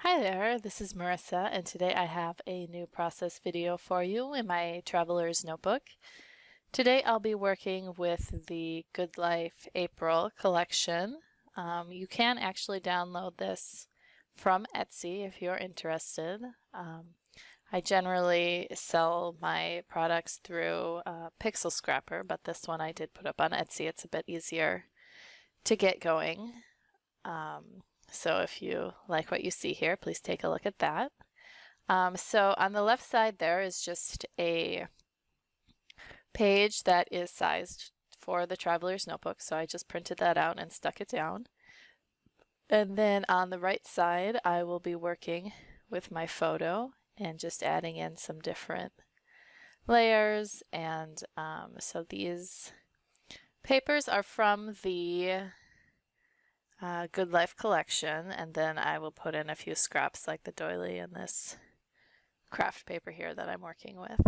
Hi there, this is Marissa, and today I have a new process video for you in my Traveler's Notebook. Today I'll be working with the Good Life April collection. You can actually download this from Etsy if you're interested. I generally sell my products through Pixel Scrapper, but this one I did put up on Etsy. It's a bit easier to get going. So if you like what you see here, please take a look at that. So on the left side there is just a page that is sized for the Traveler's Notebook. So I just printed that out and stuck it down. And then on the right side, I will be working with my photo and just adding in some different layers. And so these papers are from the Good Life collection, and then I will put in a few scraps like the doily and this craft paper here that I'm working with.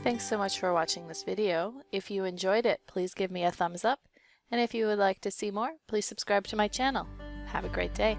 Thanks so much for watching this video. If you enjoyed it, please give me a thumbs up. And if you would like to see more, please subscribe to my channel. Have a great day.